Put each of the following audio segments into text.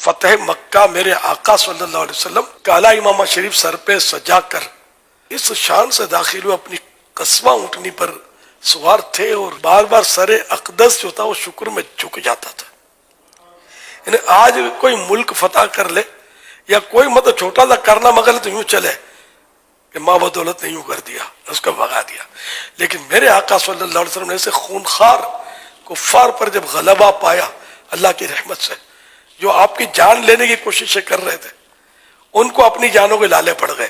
فتح مکہ میرے آقا صلی اللہ علیہ وسلم کالا امامہ شریف سر پہ سجا کر اس شان سے داخل ہوئے، اپنی قصبہ اونٹنی پر سوار تھے، اور بار بار سر اقدس جو تھا وہ شکر میں جھک جاتا تھا۔ یعنی آج کوئی ملک فتح کر لے یا کوئی مطلب چھوٹا سا کرنا مگر تو یوں چلے کہ ماں بدولت نے یوں کر دیا، اس کو بھگا دیا، لیکن میرے آقا صلی اللہ علیہ وسلم نے ایسے خونخوار کفار پر جب غلبہ پایا اللہ کی رحمت سے، جو آپ کی جان لینے کی کوششیں کر رہے تھے ان کو اپنی جانوں کے لالے پڑ گئے،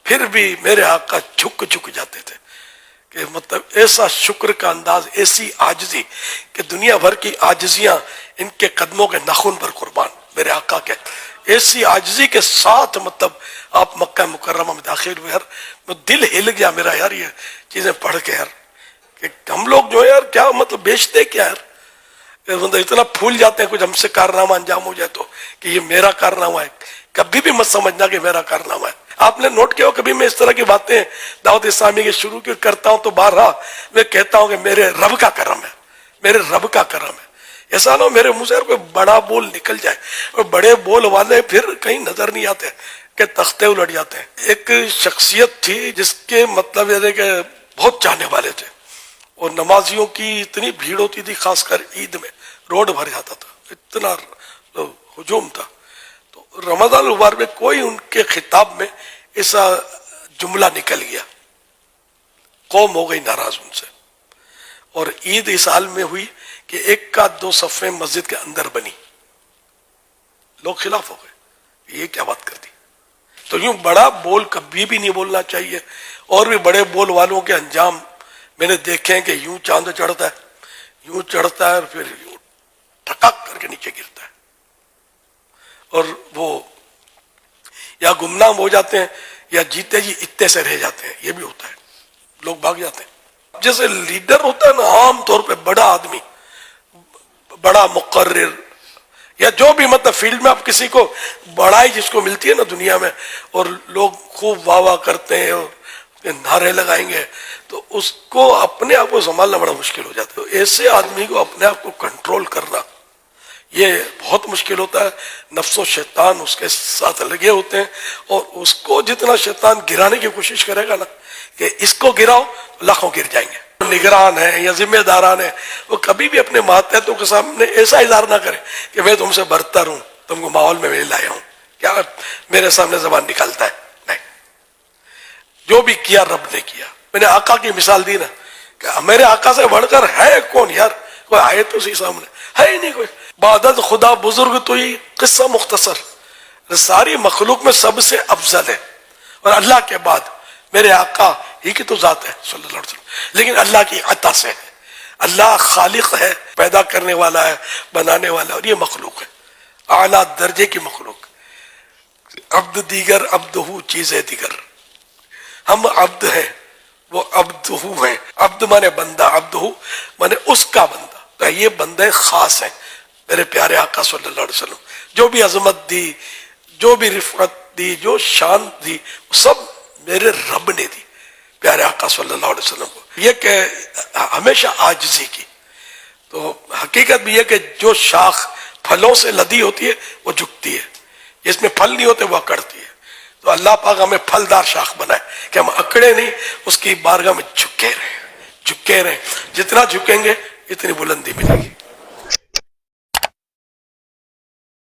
پھر بھی میرے آقا جھک جاتے تھے کہ مطلب ایسا شکر کا انداز، ایسی عاجزی کہ دنیا بھر کی عاجزیاں ان کے قدموں کے ناخن پر قربان، میرے آقا کے ایسی عاجزی کے ساتھ مطلب آپ مکہ مکرمہ میں داخل ہوئے۔ یار دل ہل گیا میرا یار یہ چیزیں پڑھ کے، یار کہ ہم لوگ جو ہے یار کیا مطلب بیچتے کیا یار، اتنا پھول جاتے ہیں کچھ ہم سے کارنامہ انجام ہو جائے تو کہ یہ میرا کارنامہ ہے، کبھی بھی مت سمجھنا کہ میرا کارنامہ ہے۔ آپ نے نوٹ کیا ہو کبھی میں اس طرح کی باتیں دعوت اسلامی کے شروع کی کرتا ہوں تو بارہا میں کہتا ہوں کہ میرے رب کا کرم ہے، میرے رب کا کرم ہے، ایسا نہ ہو میرے منہ سے کوئی بڑا بول نکل جائے، اور بڑے بول والے پھر کہیں نظر نہیں آتے کہ تختے الٹ جاتے ہیں۔ ایک شخصیت تھی جس کے مطلب یہ کہ بہت چاہنے والے تھے، اور نمازیوں کی اتنی بھیڑ ہوتی تھی، خاص کر عید میں روڈ بھر جاتا تھا، اتنا ہجوم تھا۔ تو رمضان المبارک میں کوئی ان کے خطاب میں ایسا جملہ نکل گیا، قوم ہو گئی ناراض ان سے، اور عید اس حال میں ہوئی کہ ایک کا دو صفیں مسجد کے اندر بنی، لوگ خلاف ہو گئے، یہ کیا بات کر دی۔ تو یوں بڑا بول کبھی بھی نہیں بولنا چاہیے، اور بھی بڑے بول والوں کے انجام میں نے دیکھے ہیں کہ یوں چاند چڑھتا ہے، یوں چڑھتا ہے اور پھر یوں ٹھکاک کر کے نیچے گرتا ہے، اور وہ یا گمنام ہو جاتے ہیں یا جیتے جی اتے سے رہ جاتے ہیں، یہ بھی ہوتا ہے، لوگ بھاگ جاتے ہیں۔ جیسے لیڈر ہوتا ہے نا عام طور پہ بڑا آدمی، بڑا مقرر، یا جو بھی مطلب فیلڈ میں آپ کسی کو بڑائی جس کو ملتی ہے نا دنیا میں، اور لوگ خوب واہ واہ کرتے ہیں اور نعرے لگائیں گے، تو اس کو اپنے آپ کو سنبھالنا بڑا مشکل ہو جاتا ہے۔ ایسے آدمی کو اپنے آپ کو کنٹرول کرنا یہ بہت مشکل ہوتا ہے، نفس و شیطان اس کے ساتھ لگے ہوتے ہیں، اور اس کو جتنا شیطان گرانے کی کوشش کرے گا نا کہ اس کو گراؤ لاکھوں گر جائیں گے۔ نگران ہیں یا ذمہ داران ہیں، وہ کبھی بھی اپنے ماتحتوں کے سامنے ایسا اظہار نہ کرے کہ میں تم سے برتر ہوں، تم کو ماحول میں لایا ہوں، کیا میرے سامنے زبان نکالتا ہے، نہیں، جو بھی کیا رب نے کیا۔ میں نے آقا کی مثال دی نا کہ میرے آقا سے بڑھ کر ہے کون یار، کوئی آئے تو اسی سامنے ہے ہی نہیں کوئی۔ بعدد خدا بزرگ تو ہی قصہ مختصر، ساری مخلوق میں سب سے افضل ہے، اور اللہ کے بعد میرے آقا ہی کی تو ذات ہے صلی اللہ علیہ وسلم، لیکن اللہ کی عطا سے ہے۔ اللہ خالق ہے، پیدا کرنے والا ہے، بنانے والا ہے، اور یہ مخلوق ہے اعلیٰ درجے کی مخلوق۔ عبد دیگر عبدہ چیزیں دیگر، ہم عبد ہیں، وہ عبدہ ہیں، عبد مانے بندہ، عبدہ مانے اس کا بندہ، تو یہ بندے خاص ہیں میرے پیارے آقا صلی اللہ علیہ وسلم۔ جو بھی عظمت دی، جو بھی رفعت دی، جو شان دی، سب میرے رب نے دی پیارے آقا صلی اللہ علیہ وسلم کو۔ یہ کہ ہمیشہ عاجزی کی، تو حقیقت بھی یہ کہ جو شاخ پھلوں سے لدی ہوتی ہے وہ جھکتی ہے، جس میں پھل نہیں ہوتے وہ اکڑتی ہے۔ تو اللہ پاک ہمیں پھلدار شاخ بنائے کہ ہم اکڑے نہیں، اس کی بارگاہ میں جھکے رہیں، جھکے رہیں، جتنا جھکیں گے اتنی بلندی ملے گی۔